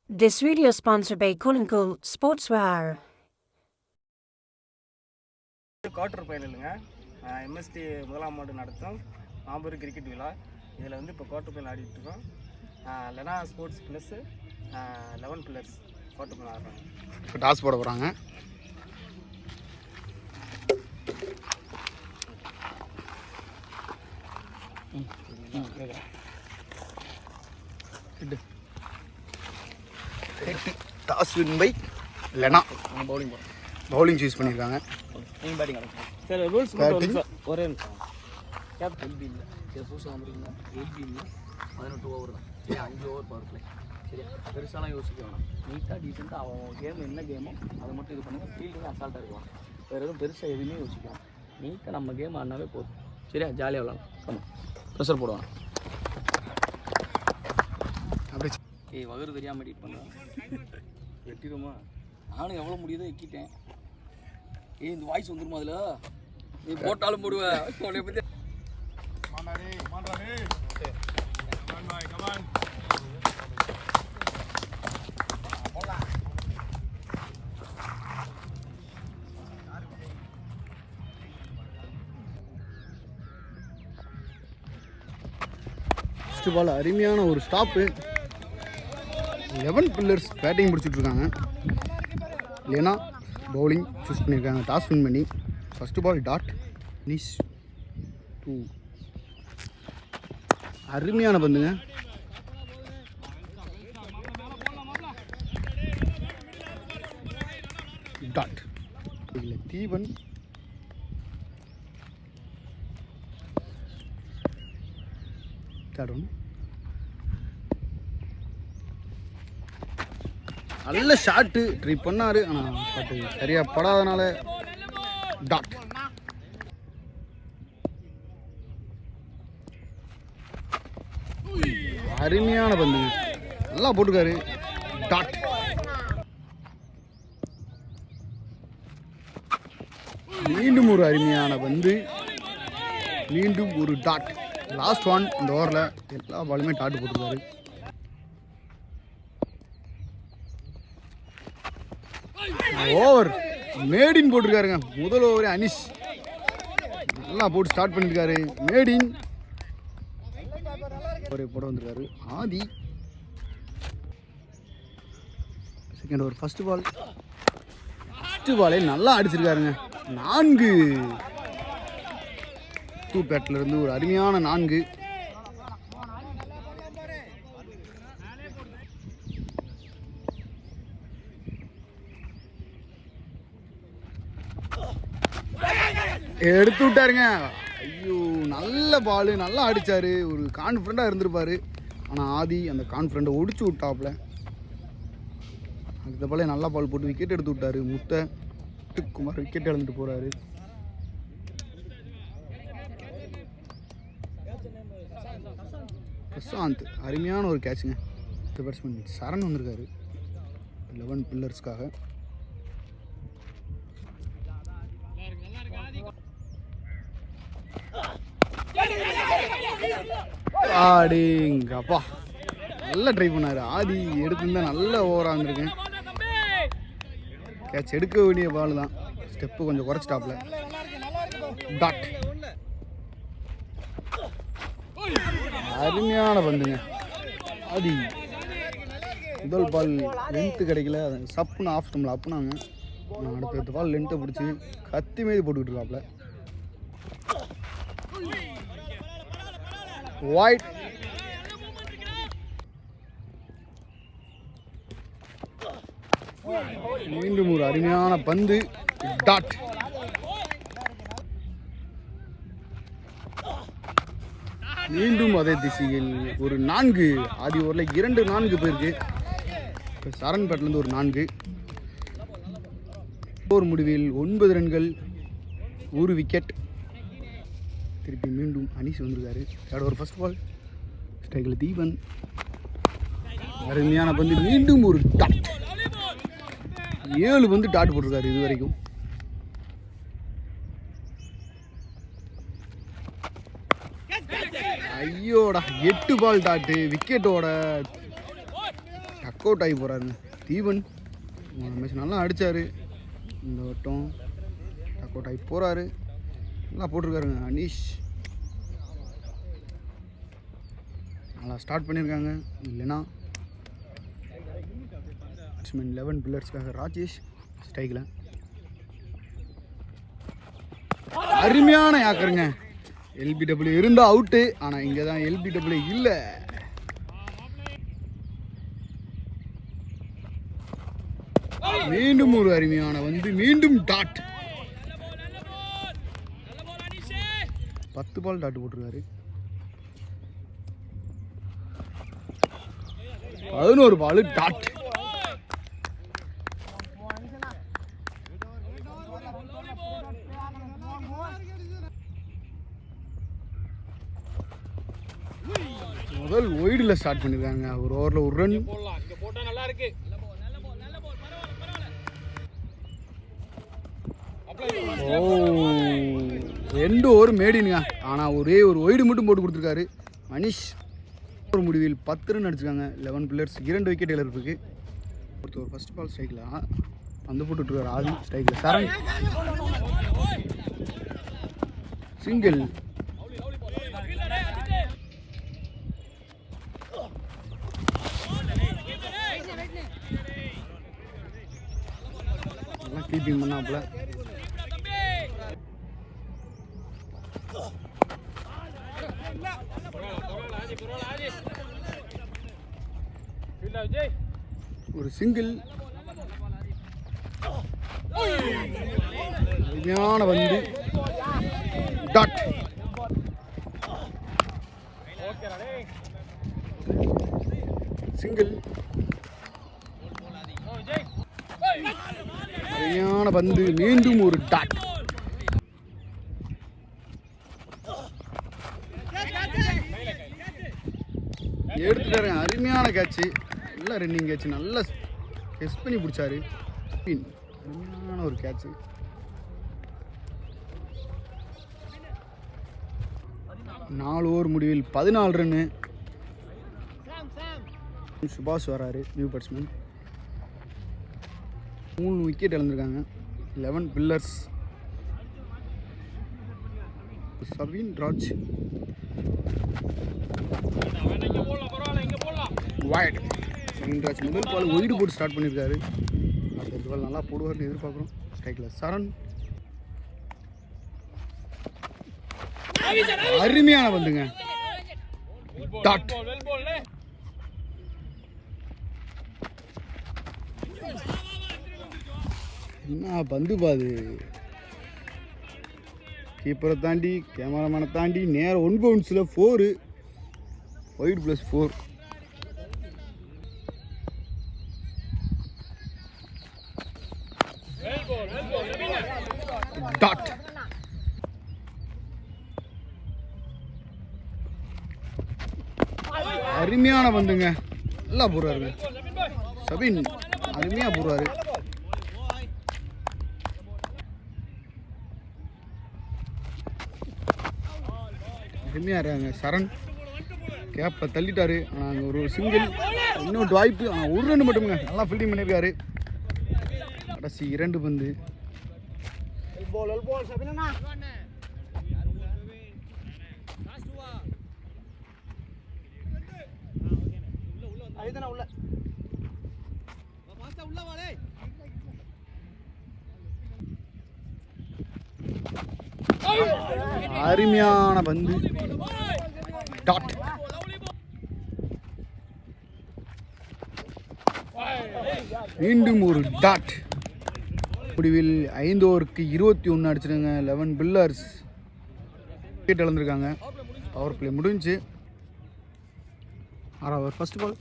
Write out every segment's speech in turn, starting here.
This video is sponsored by Kunungal Sportswear. Quarter ஃபைனலுங்க MST முதலாம் ஆண்டு நடத்தும் மாபெரும் கிரிக்கெட் விழா. இதில் வந்து இப்போ குவார்டர் ஃபைனல் ஆடிட்டு இருக்கோம். Lena sports plus 11 pillars quarter final ஆடுறாங்க. இப்போ டாஸ் போட போகிறாங்க. Toss win by Lena. Bowling choose பண்ணியிருக்காங்க. நீங்கள் பேட்டிங் ஆடுங்க சார். ரூல்ஸ் ஒரே நிமிஷம். கேப் எல்பி இல்லை சரி, புதுசாக வந்துருக்கீங்க. எல்பி இல்லை, 18 ஓவர் தான். சரி, 5 ஓவர் பவர் பிளே. சரியா, பெருசாலாம் யோசிக்க வேணாம். நீட்டாக டீசெண்டாக அவன் கேம் என்ன கேமோ அதை மட்டும் இது பண்ணுங்கள். ஃபீல்டில் அசால்ட்டாக இருக்கலாம். வேறு எதுவும் பெருசாக எதுவுமே யோசிக்கலாம். நீட்டாக நம்ம கேம் ஆடினாவே போதும். சரியா, ஜாலியாக விளாடலாம். ஆமாம், ப்ரெஷர் போடுவாங்க. அப்படி ஏய், வகுறு தெரியாமல் எடிட் பண்ணுறேன். வெட்டிடுமா? நானும் எவ்வளோ முடியுதோ எக்கிட்டேன். ஏய், இந்த வாய்ஸ் வந்துருமா அதில்? நீ போட்டாலும் போடுவேன். உன்னை பற்றி ஃபஸ்ட்டு பால் அருமையான ஒரு ஸ்டாப்பு. 11 பில்லர்ஸ் பேட்டிங் பிடிச்சிட்டு இருக்காங்க. இல்லைனா பவுலிங் சூஸ் பண்ணியிருக்காங்க டாஸ் வின் பண்ணி. ஃபஸ்ட்டு பால் டாட் நிஷ் 2. அருமையான பந்துங்க. டாட் இதில் தீபன் தேர்ட். நல்ல ஷாட்டு ட்ரை பண்ணார், ஆனால் பட் சரியாக படாதனால டாட். அருமையான பந்து, நல்லா போட்டுக்காரு. டாட். மீண்டும் ஒரு அருமையான பந்து, மீண்டும் ஒரு டாட். Last one. இந்த ஓவரில் எல்லா பாலுமே டாட்டு போட்டுருக்காரு. ஓவர் மேடின் போட்டிருக்காருங்க. முதல் ஓவரே அனிஷ் நல்லா போட்டு ஸ்டார்ட் பண்ணியிருக்காரு. மேடின் ஒரு போட வந்திருக்காரு. ஆதி செகண்ட் ஓவர். ஃபர்ஸ்ட் பாலே நல்லா அடிச்சிருக்காருங்க. 4 டூ பேட்ல இருந்து ஒரு அருமையான 4. எடுத்து விட்டாருங்க. ஐயோ, நல்ல பால், நல்லா அடித்தார். ஒரு கான்ஃபிடண்ட்டாக இருந்திருப்பார். ஆனால் ஆதி அந்த கான்ஃபிடண்ட்டை ஒடிச்சு விட்டாப்புல. அந்த பாலே நல்லா பால் போட்டு விக்கெட் எடுத்து விட்டார். முத்துக்குமார் விக்கெட் இழந்துட்டு போகிறாரு. பிரசாந்த் அருமையான ஒரு கேட்சுங்க. பேட்ஸ்மேன் சரண் வந்திருக்காரு 11 பில்லர்ஸ்க்காக. ஆடிங்கப்பா, நல்லா ட்ரை பண்ணார். ஆதி எடுத்துருந்தா நல்ல ஓவராக இருந்திருக்கேன். கேட்ச் எடுக்க வேண்டிய பால் தான். ஸ்டெப்பு கொஞ்சம் குறைச்சிட்டாப்ல. டாட். அருமையான பந்துங்க. ஆதி முதல் பால் லென்த்து கிடைக்கல, அதை சப்புன்னு ஆஃப் ஸ்டம்பில் அப்புனாங்க. அடுத்த பால் லென்த்தை பிடிச்சி கத்தி மீது போட்டுக்கிட்டு இருக்காப்ல. வைட். மீண்டும் ஒரு அருமையான பந்து. டாட். மீண்டும் அதே திசையில் ஒரு 4. ஆதி ஓவரில் 2 4 போயிருக்கு. இப்போ சரண் பேட்லேருந்து ஒரு 4. ஓவர் முடிவில் 9 ரன்கள், 1 விக்கெட். திருப்பி மீண்டும் அனிஷ் வந்திருக்காரு. Third over. ஃபர்ஸ்ட் பால் ஸ்ட்ரைக்கில் தீபன். அருமையான பந்து, மீண்டும் ஒரு டாட். 7 பந்து டாட் போட்டிருக்காரு இது வரைக்கும். ஐயோடா, 8 பால் டாட்டு விக்கெட்டோட. டக் அவுட் ஆகி போகிறாருங்க தீபன். மேட்ச் நல்லா அடித்தார், இந்த வட்டம் டக் அவுட் ஆகி போகிறாரு. நல்லா போட்டிருக்காருங்க அனீஷ். நல்லா ஸ்டார்ட் பண்ணியிருக்காங்க. இல்லைன்னா பேட்ஸ்மேன் 11 பில்லர்ஸ்க்காக ராஜேஷ் ஸ்ட்ரைக்கில். அருமையான யாக்கருங்க. எல்பிடபிள்யூ இருந்தால் அவுட்டு, ஆனால் இங்கே தான் எல்பிடபிள்யூ இல்லை. மீண்டும் ஒரு அருமையான வந்து மீண்டும் டாட். 10 பால் டாட் போட்டிருக்காரு. 11 பால் டாட். முதல் ஒய்டில் ஸ்டார்ட் பண்ணியிருக்காங்க. ஒரு ஓவரில் ஒரு ரன். ஓ 2 ஓவர் மேடினுங்க, ஆனால் ஒரே ஒரு ஒய்டு மட்டும் போட்டு கொடுத்துருக்காரு மனிஷ். ஒரு முடிவில் 10 ரன் அடிச்சிருக்காங்க. 11 பிளேயர்ஸ், 2 விக்கெட் இழப்புக்கு. ஒருத்தர் ஃபர்ஸ்ட் பால் ஸ்ட்ரைக்கில் பந்து போட்டுருக்காரு. ஆதி ஸ்ட்ரைக்கில் சரண் சிங்கிள். கீப்பிங் பண்ணாப்புல. ஒரு சிங்கிள். அருமையான வந்து டாட். சிங்கிள். அருமையான பந்து, மீண்டும் ஒரு டாட். எடுத்துட்டாரு. அருமையான கேட்சு, நல்லா ரன்னிங் கேட்சு, நல்லா டெஸ்ட் பண்ணி பிடிச்சாரு. அருமையான ஒரு கேட்சு. நாலு ஓவர் முடிவில் 14 ரன்னு. சுபாஷ் வராரு, நியூ பேட்ஸ்மேன். 3 விக்கெட் இழந்திருக்காங்க. 11 பில்லர்ஸ். சவீன் ராஜ் வைட். சவீன் ராஜ் முதல் பால் ஒய்டு போட்டு ஸ்டார்ட் பண்ணியிருக்காரு. அடுத்த பால் நல்லா போடுவார்னு எதிர்பார்க்குறோம். ஸ்ட்ரைக்கில் சரண். அருமையான பந்துங்க, டாட். என்ன பந்து பாது, கீப்பரை தாண்டி கேமராமேனை தாண்டி நேரம் 1 பவுன்ஸில் 4 ஒயிட் +4. டாட். அருமையான பந்துங்க, நல்லா போடுறாருங்க சபின், அருமையாக போடுறாரு. அருமையாக இருக்காங்க. சரண் கேப்பை தள்ளிட்டாரு. ஆனால் அங்கே ஒரு சிங்கிள், இன்னொரு வாய்ப்பு. ஆனால் ஒரு ரன் மட்டும்ங்க, நல்லா ஃபீல்டிங் பண்ணியிருக்காரு. கடைசி 2 பந்து. அருமையான பந்து, டாட். மீண்டும் ஒரு டாட். முடிவில் 5 ஓவருக்கு 21 அடிச்சிருங்க. 11 பில்லர்ஸ் விக்கெட் இழந்திருக்காங்க. பவர் பிளே முடிஞ்சு. 6வது ஓவர் ஃபர்ஸ்ட் பால்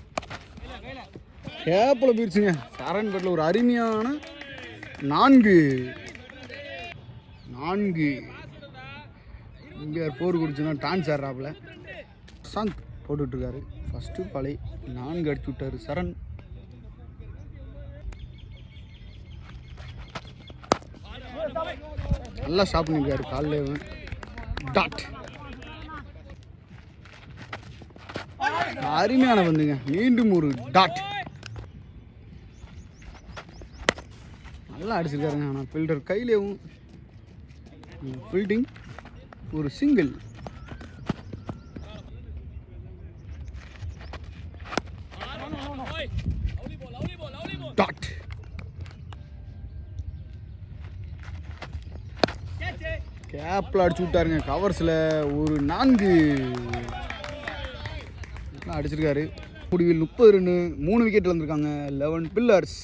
கேப்பில் போயிடுச்சுங்க. சரண் பேட்டில் ஒரு அருமையான 4 இங்கே 4 குடிச்சுன்னா டான்ஸ் ஆடுறாப்புல. பிரசாந்த் போட்டுட்ருக்காரு. ஃபஸ்ட்டு பாலை 4 அடிச்சு விட்டார் சரண். நல்லா ஸ்டாப் பண்ணியிருக்காரு காலில். டாட். அருமையான வந்துங்க, மீண்டும் ஒரு டாட். நல்லா அடிச்சிருக்காருங்க. ஆனால் ஃபீல்டர் கையிலேயும் ஃபீல்டிங் ஒரு சிங்கிள். டாட். கேப்பில் அடிச்சு விட்டாருங்க. கவர்ஸில் ஒரு 4 அடிச்சிருக்காரு. முடிவில் 30 ரன்னு, 3 விக்கெட் இழந்திருக்காங்க 11 பில்லர்ஸ்.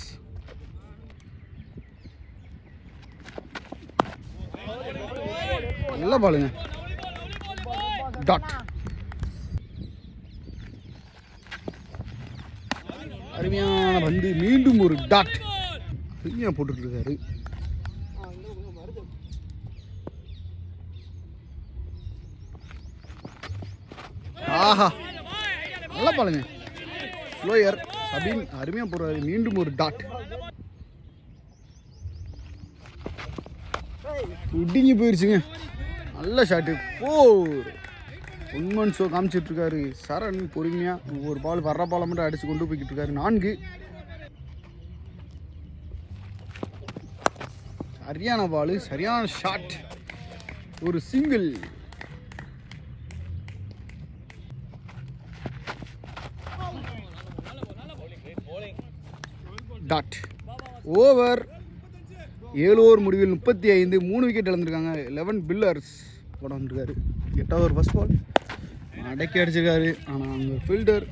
நல்ல பாலுங்க. டாட். அருமையான பந்து, மீண்டும் ஒரு டாட். அருமையாக போட்டுட்டு இருக்காரு. ஆஹா, நல்ல பாலுங்க. ஸ்லோயர் சபீன் அருமையாக போடுறாரு. மீண்டும் ஒரு டாட். உடிங்கி போயிடுச்சுங்க. நல்ல ஷாட்டு. 4. உண்மன் ஷோ காமிச்சிட்ருக்காரு சரண். பொறுமையாக ஒவ்வொரு பால் வர்ற பாலை மட்டும் அடித்து கொண்டு போய்கிட்டு இருக்காரு. 4. சரியான பால், சரியான ஷாட், ஒரு சிங்கிள். டாட். ஓவர். 7 ஓவர் முடிவில் 35, 3 விக்கெட் இழந்திருக்காங்க 11 பில்லர்ஸ். போட வந்துருக்காரு. 8வது ஓவர் ஃபர்ஸ்ட் பால் அடக்கி அடிச்சிருக்காரு. ஆனால் அங்கே ஃபீல்டர்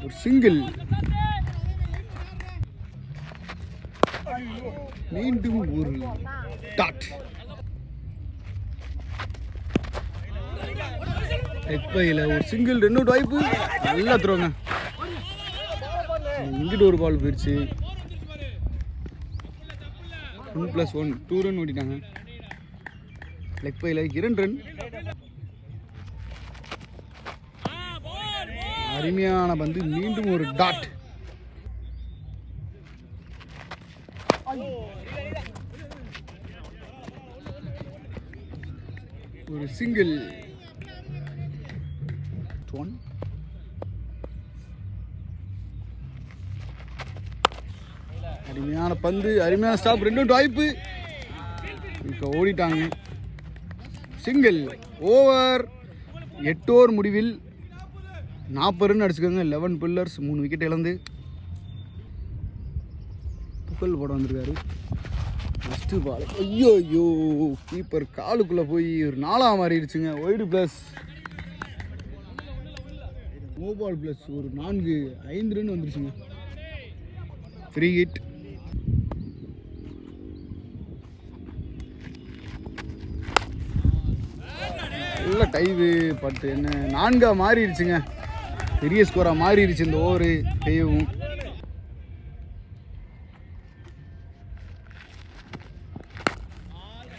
ஒரு சிங்கிள். மீண்டும் ஒரு டாட். எக்பையில் ஒரு சிங்கிள், 2 வாய்ப்பு. நல்லா த்ரோங்க. இங்கிட்டு ஒரு பால் போயிடுச்சு. 1+1 2 ரன் ஓடிட்டாங்க. லெக் பையில் 2 ரன். அருமையான பந்து, மீண்டும் ஒரு டாட். ஒரு சிங்கிள். 1. அருமையான பந்து, அருமையான ஸ்டாப். 2 வாய்ப்பு. இப்போ ஓடிட்டாங்க. சிங்கிள். ஓவர். 8 ஓவர் முடிவில் 40 ரன் அடிச்சுக்கோங்க 11 பில்லர்ஸ். 3 விக்கெட் இழந்து புகழ் போட வந்திருக்காரு. First ball. ஐயோ ஐயோ, கீப்பர் காலுக்குள்ளே போய் ஒரு 4ஆக மாறிடுச்சுங்க. Wide plus, no ball plus. ஒரு 5 ரன் வந்துருச்சுங்க. Free hit. நல்ல டைவு. பட் என்ன 4ஆக மாறிடுச்சுங்க. பெரிய ஸ்கோராக மாறிடுச்சு இந்த ஓவரு டைவும்.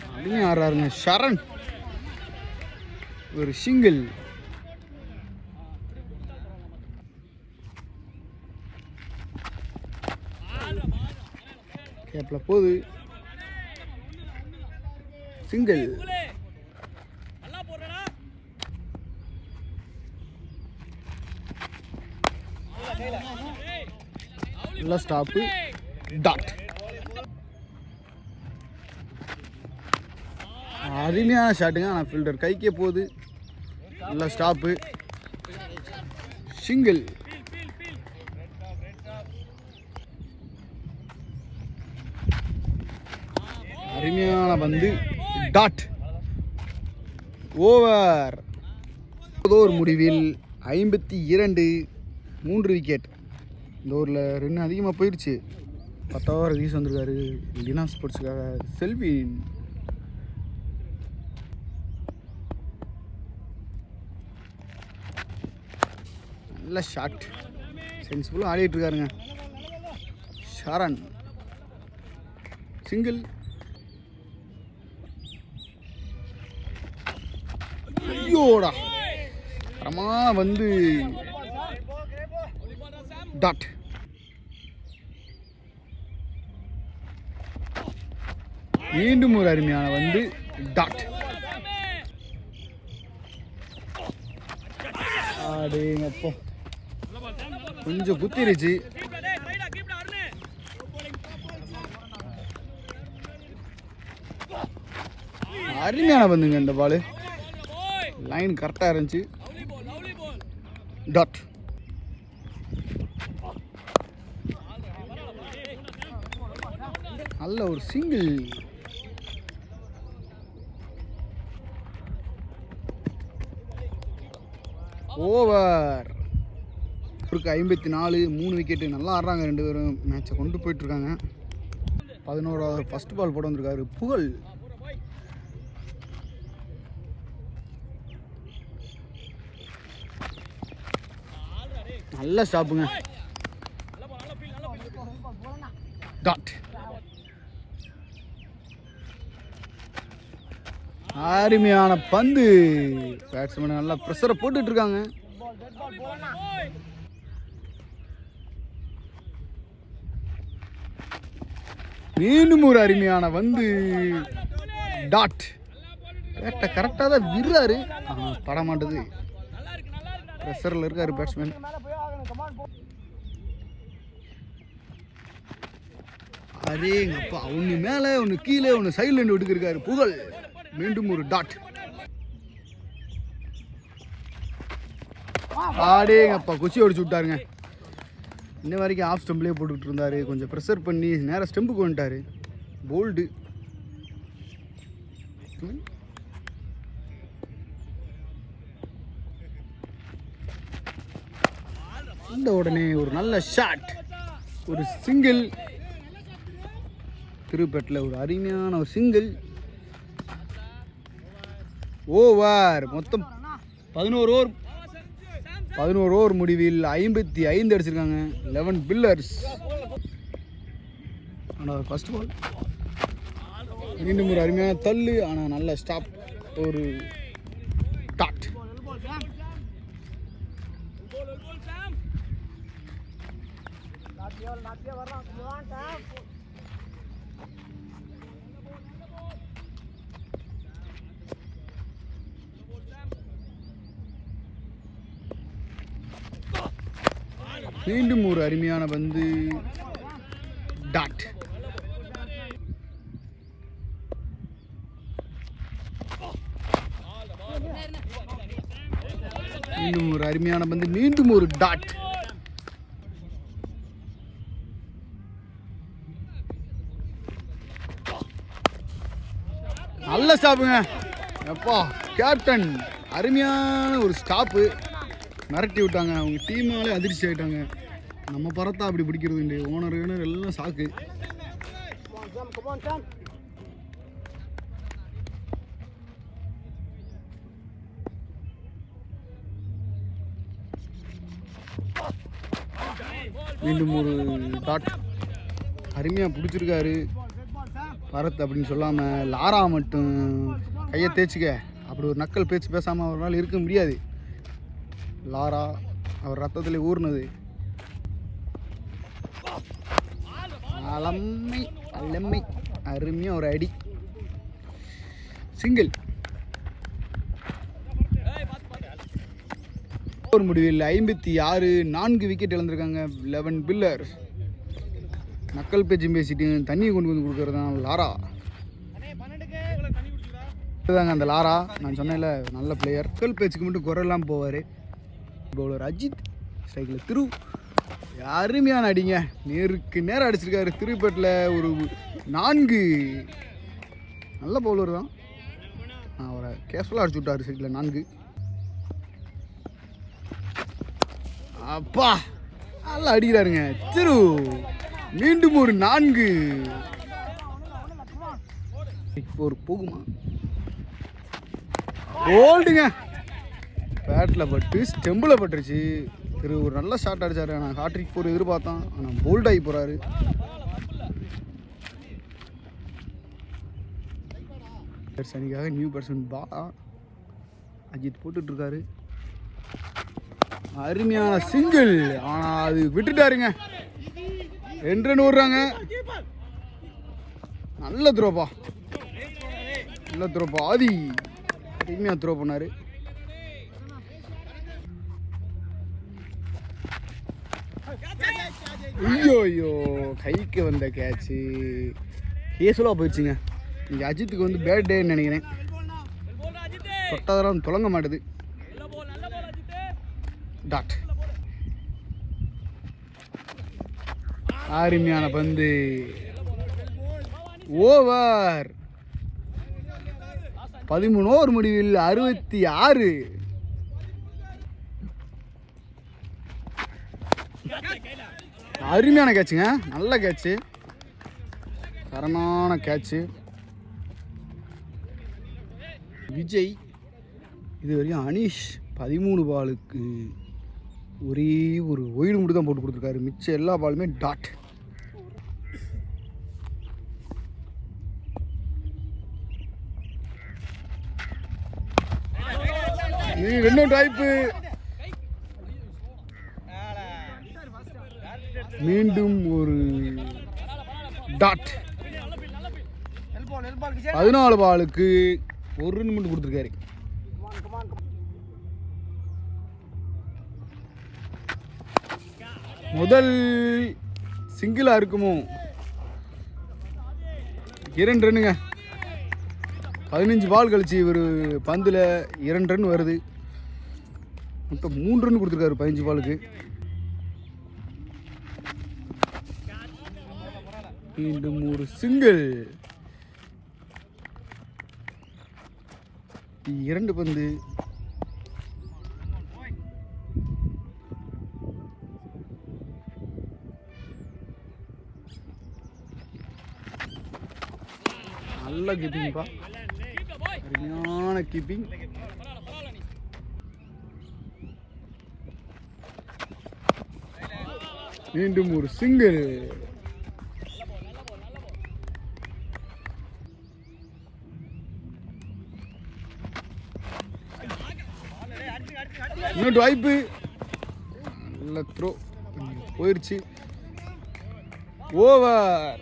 அப்படின்னு ஆடுறாருங்க சரண். ஒரு சிங்கிள். கேப்பில் போகுது. சிங்கிள். நல்ல ஸ்டாப்பு. டாட். அருமையான ஷாட்டுங்க. ஆனால் ஃபீல்டர் கைக்கே போகுது. நல்ல ஸ்டாப்பு. சிங்கிள். அருமையான பந்து. டாட். ஓவர். ஒரு முடிவில் 52, 3 விக்கெட். இந்த ஓவரில் ரன் அதிகமாக போயிடுச்சு. 10 ஓவர் வீஸ் வந்திருக்காரு லினா ஸ்போர்ட்ஸுக்காக செல்வின். நல்ல ஷாட். சென்சிபிளாக ஆடிட்டு இருக்காருங்க ஷரண். சிங்கிள். ஐயோடா, தரமாக வந்து டாட். மீண்டும் ஒரு அருமையான வந்து டாட். அப்போ கொஞ்சம் குத்திருச்சு. அருமையான பந்துங்க இந்த பால். லைன் கரெக்டாக இருந்துச்சு. டாட். நல்ல ஒரு சிங்கிள். ஓவர். 54, 3 விக்கெட்டு. நல்லா ஆடுறாங்க ரெண்டு பேரும். மேட்சை கொண்டு போயிட்டுருக்காங்க. 11வது ஃபஸ்ட் பால் போட வந்திருக்காரு புகழ். நல்ல ஸ்டாப்புங்க. டாட். அருமையான பந்து. பேட்ஸ்மேன் நல்லா ப்ரெஷரை போட்டுட்டு இருக்காங்க. மீண்டும் ஒரு அருமையான வந்து. டாட். பேட்டை கரெக்டாக தான் விடுறாரு, பட மாட்டேது. ப்ரெஷரில் இருக்காரு பேட்ஸ்மேன். அரேங்கப்பா, ஒன்று மேலே ஒன்று கீழே ஒன்று சைடில் விட்டுக்கிருக்காரு புகழ். மீண்டும் ஒரு டாட். ஆடேங்கப்பா, குச்சி ஒடிச்சு விட்டாருங்க. இன்ன வரைக்கும் ஆஃப் ஸ்டெம்ப்லேயே போட்டுக்கிட்டு இருந்தார். கொஞ்சம் ப்ரெஷர் பண்ணி நேராக ஸ்டெம்புக்கு வந்துட்டார். போல்டு. இந்த உடனே ஒரு நல்ல ஷாட், ஒரு சிங்கிள். திருப்பேட்டில் ஒரு அருமையான ஒரு சிங்கிள். ஓவர். மொத்தம் 11 ஓவர் முடிவில் 55 அடிச்சிருக்காங்க 11 பில்லர்ஸ். ஆனால் ஃபர்ஸ்ட் பால் மீண்டும் ஒரு அருமையான தள்ளு. ஆனால் நல்ல ஸ்டாப், ஒரு டாட். மீண்டும் ஒரு அருமையான பந்து. டாட். மீண்டும் ஒரு அருமையான பந்து. மீண்டும் ஒரு டாட். நல்ல ஸ்டாப்புங்க. எப்பா கேப்டன் அருமையான ஒரு ஸ்டாப்பு. மிரட்டி விட்டாங்க. அவங்க டீமாலே அதிர்ச்சி ஆகிட்டாங்க. நம்ம பரத்தா அப்படி பிடிக்கிறது இல்லை. ஓனர் எல்லாம் சாக்கு. மீண்டும் ஒரு டாட். அருமையாக பிடிச்சிருக்காரு பரத் அப்படின்னு சொல்லாமல். லாரா மட்டும் கையை தேய்ச்சிக்க, அப்படி ஒரு நக்கல் பேச்சு பேசாமல் அவரால் இருக்க முடியாது. லாரா அவர் ரத்தத்தில் ஊர்னது. அலம்மை அருமையாக ஒரு அடி. சிங்கிள். ஒரு முடிவில் 56, 4 விக்கெட் இழந்திருக்காங்க 11 பில்லர். நக்கல் பேச்சும் பேசிட்டு தண்ணியை கொண்டு வந்து கொடுக்கறதான் லாரா. இதுதாங்க அந்த லாரா. நான் சொன்னேன்ல, நல்ல பிளேயர். நக்கல் பேச்சுக்கு மட்டும் குறையெல்லாம் போவார். பவுலர் அஜித். ஸ்ட்ரைக்கில் திரு. அருமையான அடிங்க. நேருக்கு நேரம் அடிச்சிருக்காரு. திருப்பேட்டில் ஒரு 4. நல்ல பவுலர் தான். அவரை கேஷுவலாக அடிச்சு விட்டார். ஸ்ட்ரைக்கில் 4. அப்பா நல்லா அடிக்கிறாருங்க திரு. மீண்டும் ஒரு 4. 4 போகுமா? கோல்டுங்க. பேட்டில் பட்டு ஸ்டெம்பில் பட்டுருச்சு. திரு ஒரு நல்ல ஷாட் அடித்தார். ஆனால் ஹாட்ரிக் 4 எதிர்பார்த்தான். ஆனால் போல்ட் ஆகி போகிறாரு. அணிக்காக நியூ பர்சன் பாலா அஜித் போட்டுட்ருக்காரு. அருமையான சிங்கிள். ஆனால் அது விட்டுட்டாருங்க. 2 ரன் ஓடுறாங்க. நல்ல த்ரோப்பா, நல்ல த்ரோப்பா. ஆதி அருமையாக த்ரோ பண்ணார். ஐயோ கைக்கு வந்த கேட்சு கேஸுலாக போயிடுச்சுங்க. இன்றைக்கி அஜித்துக்கு வந்து பேட் டேன்னு நினைக்கிறேன். தொட்டதெல்லாம் தொடங்க மாட்டுது. டாட். அருமையான பந்து. ஓவர். 13 ஓவர் முடிவில் 66. அருமையான கேட்சுங்க, நல்ல கேட்சு, தரமான கேட்சு. விஜய் இது வரையும் அனீஷ் 13 பாலுக்கு ஒரே ஒரு ஒயிடு மட்டும் தான் போட்டு கொடுத்துருக்காரு. மிச்சம் எல்லா பாலுமே டாட். இன்னும் வாய்ப்பு. மீண்டும் ஒரு டாட். 14 பாலுக்கு ஒரு ரன் மட்டும் கொடுத்துருக்காரு. முதல் சிங்கிளா இருக்குமோ? 2 ரன்னுங்க. 15 பால் கழிச்சு இவர் பந்தில் 2 ரன் வருது. மொத்தம் 3 ரன் கொடுத்துருக்காரு 15 பாலுக்கு. மீண்டும் ஒரு சிங்கிள். 2 பந்து. நல்ல கீப்பிங்ப்பா, அருமையான கீப்பிங். மீண்டும் ஒரு சிங்கிள். இன்னொரு வாய்ப்பு. நல்ல த்ரோ போயிடுச்சு. ஓவர்.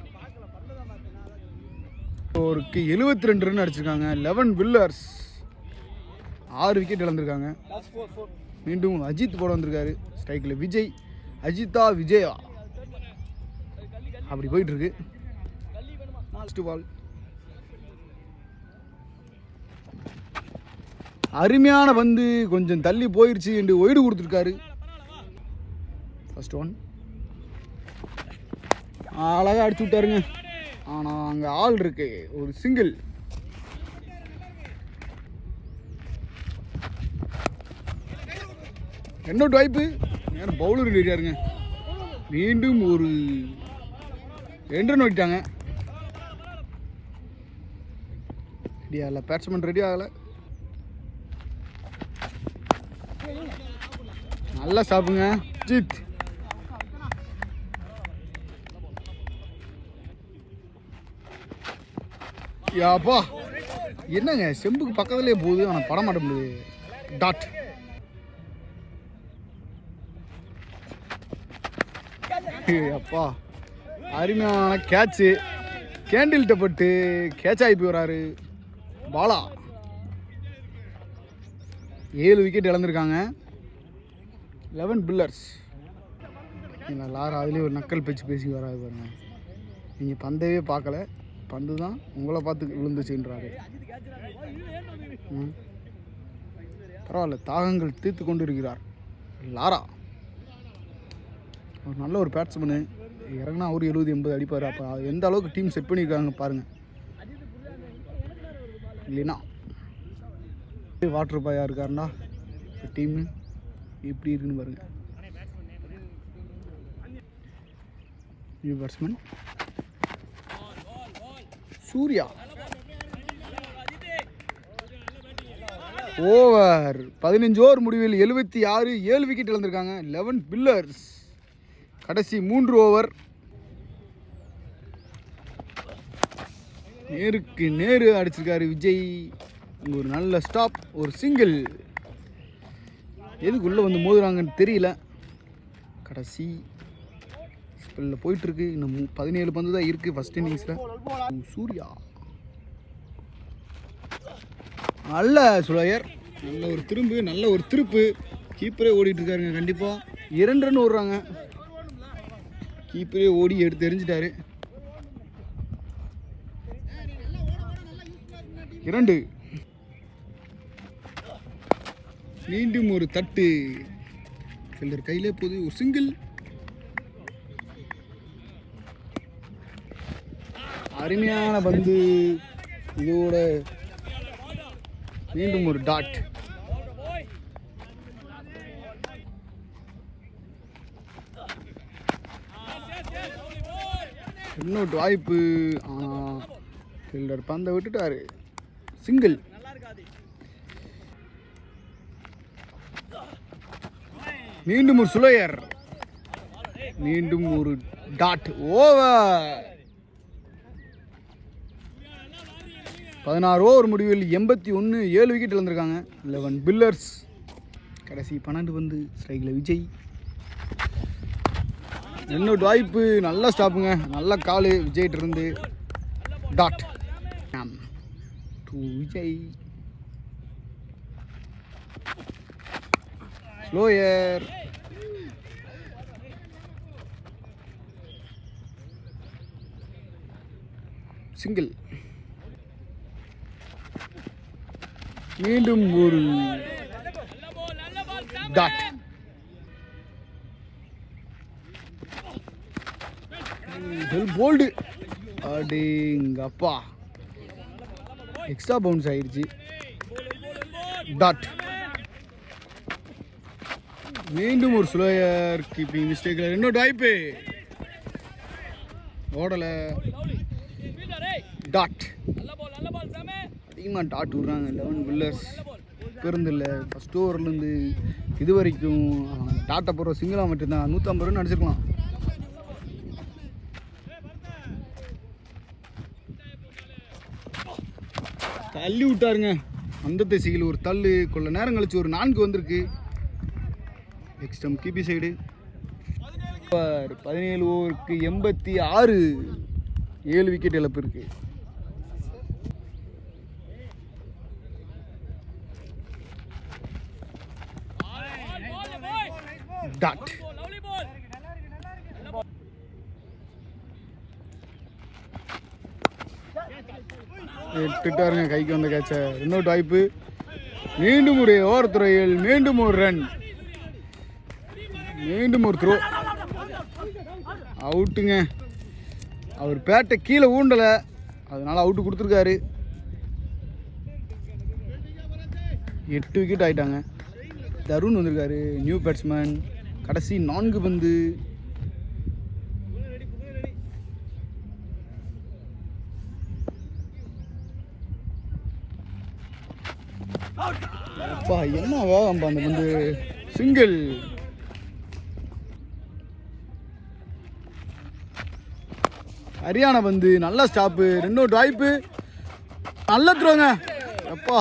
ஓவருக்கு 72 ரன் அடிச்சிருக்காங்க. 11 வில்லர்ஸ். 6 விக்கெட் இழந்திருக்காங்க. மீண்டும் அஜித் போட வந்திருக்காரு ஸ்ட்ரைக்கில். விஜய், அஜித்தா விஜயா அப்படி போயிட்டு இருக்கு. Last ball. அருமையான பந்து, கொஞ்சம் தள்ளி போயிடுச்சு என்று ஒய்டு கொடுத்துருக்காரு. ஃபர்ஸ்ட் ஒன் அழகாக அடிச்சு விட்டாருங்க. ஆனால் அங்கே ஆள் இருக்கு. ஒரு சிங்கிள். இன்னொரு வாய்ப்பு. நேரம் பவுலர் ரெடியாருங்க. மீண்டும் ஒரு 2 ரன் ஓடிட்டாங்க. ரெடி ஆகலை, பேட்ஸ்மேன் ரெடி ஆகலை. நல்லா சாப்பிடுங்க ஜித். யாப்பா, என்னங்க செம்புக்கு பக்கத்துலேயே போகுது, ஆனால் பட மாட்ட முடியுது. டாட். அப்பா, அருமையான கேட்சு. கேண்டில்கிட்ட பட்டு கேட்ச் ஆகி போய் வராரு பாலா. 7 விக்கெட் இழந்திருக்காங்க. 11 பில்லர்ஸ். நீங்கள் எல்லாரும் அதுலேயே ஒரு நக்கல் பேசி வராது பாருங்க. நீங்கள் பந்தவே பார்க்கல, பந்து தான் உங்களை பார்த்து விழுந்துச்சுன்றாரு. பரவாயில்ல, தாகங்கள் தீர்த்து கொண்டு இருக்கிறார் லாரா. ஒரு நல்ல ஒரு பேட்ஸ்மேனு. இறங்கினா ஒரு 70-80 அடிப்பார். அப்போ எந்த அளவுக்கு டீம் செட் பண்ணியிருக்காங்க பாருங்கள். இல்லைன்னா வாட்டர் பாயாக இருக்காருண்ணா இப்போ டீமு எப்படி இருக்குன்னு பாருங்க. New batsman Surya. Over. 15 over முடிவில் 76. 7 விக்கெட் இழந்திருக்காங்க. 11 பில்லர்ஸ். கடைசி 3 ஓவர். நேருக்கு நேரு அடிச்சிருக்காரு விஜய். ஒரு நல்ல ஸ்டாப், ஒரு சிங்கிள். எதுக்குள்ளே வந்து மோதுறாங்கன்னு தெரியல. கடைசி ஸ்பெல்லில் போயிட்டுருக்கு. இன்னும் 17 பந்து தான் இருக்குது ஃபஸ்ட் இன்னிங்ஸில். சூர்யா நல்ல சுளையர். நல்ல ஒரு திரும்பு, நல்ல ஒரு திருப்பு. கீப்பரே ஓடிட்டுருக்காருங்க. கண்டிப்பாக 2 ரன் ஓடுறாங்க. கீப்பரே ஓடி எடுத்து எரிஞ்சிட்டாரு. 2 மீண்டும் ஒரு தட்டு. ஃபீல்டர் கையிலே போகுது. ஒரு சிங்கிள். அருமையான பந்து. இதோட மீண்டும் ஒரு டாட். இன்னொரு வாய்ப்பு. ஆனால் ஃபீல்டர் பந்தை விட்டுட்டாரு. சிங்கிள். மீண்டும் ஒரு சுலையர். மீண்டும் ஒரு டாட். ஓவர். 16 ஓவர் முடிவில் 81, 7 விக்கெட் இழந்திருக்காங்க 11 பில்லர்ஸ். கடைசி 12 பந்து. ஸ்ட்ரைக்கில் விஜய். இன்னொரு வாய்ப்பு. நல்லா ஸ்டாப்புங்க. நல்ல காலு விஜய்கிட்ட இருந்து. Dot to Vijay. Slower. Single. மீண்டும் ஒரு டாட். போல்டு. அடேங்கப்பா. எக்ஸ்ட்ரா பவுன்ஸ் ஆயிடுச்சு. டாட். மீண்டும் ஒரு ஸ்லோயர். கீப்பிங் மிஸ்டேக்கில் இன்னொரு வாய்ப்பு. ஓடலை. டாட். அதிகமாக டாட் விடுறாங்க 11 பில்லர்ஸ். பிறந்தில்லை ஃபஸ்ட் ஓவர்லேருந்து இது வரைக்கும் டாட்டை போடுற சிங்கிளாக மட்டும்தான் 150 ரன் அடிச்சிருக்கலாம். தள்ளி விட்டாருங்க அந்த திசையில் ஒரு தள்ளு. கொள்ள நேரம் கழிச்சு ஒரு 4 வந்திருக்கு. நெக்ஸ்ட் கிபி சைடு. 17 ஓவருக்கு 86, 7 விக்கெட் இழப்பு இருக்கு. டாட். எடுத்துட்டாருங்க கைக்கு வந்த கேட்ச. இன்னொரு வாய்ப்பு. மீண்டும் ஒரு ஓவர் துறையில் மீண்டும் ஒரு ரன். மீண்டும் ஒரு த்ரோ. அவுட்டுங்க. அவர் பேட்டை கீழே ஊண்டலை, அதனால அவுட்டு கொடுத்துருக்காரு. 8 விக்கெட் ஆகிட்டாங்க. தருண் வந்திருக்காரு, நியூ பேட்ஸ்மேன். கடைசி 4 பந்து. அப்பா என்ன வேகம்பா அந்த பந்து. சிங்கிள். ஹரியானா பந்து. நல்ல ஸ்டாப்பு. இன்னொரு வாய்ப்பு. நல்ல த்ரோங்க. அப்பா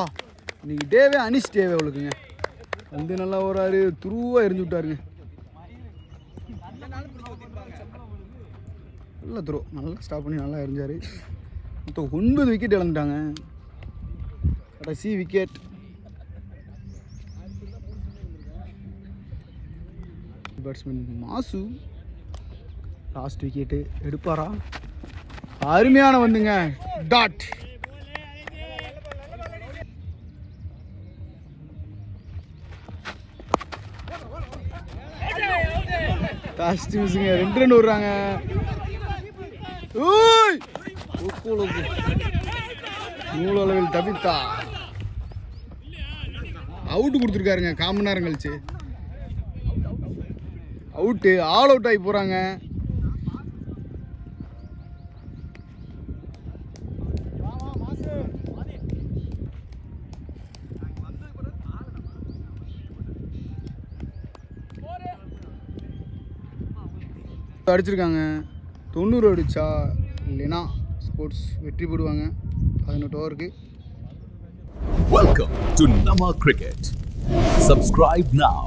இன்னைக்கு டேவே அனிஷ் டேவே அவளுக்குங்க. வந்து நல்லா ஓராரு. துருவாக எரிஞ்சு விட்டாருங்க. நல்ல த்ரோ. நல்லா ஸ்டாப் பண்ணி நல்லா எரிஞ்சார். மொத்தம் 9 விக்கெட் இழந்துட்டாங்க. கடைசி விக்கெட். பேட்ஸ்மேன் மாசு லாஸ்ட் விக்கெட்டு எடுப்பாரா? அருமையான வந்துங்க. டாட். லாஸ்ட் மிஸ்ஸுங்க. 2 ரன் விடுறாங்க. நூலளவில் தவித்தா. அவுட்டு கொடுத்துருக்காருங்க காமன் நேரம் கழிச்சு. அவுட்டு. ஆல் அவுட் ஆகி போகிறாங்க. அடிச்சிருக்காங்க. 90 அடிச்சா இல்லைனா ஸ்போர்ட்ஸ் வெற்றி போடுவாங்க 18 ஓவருக்கு. Welcome to Nama Cricket. Subscribe now.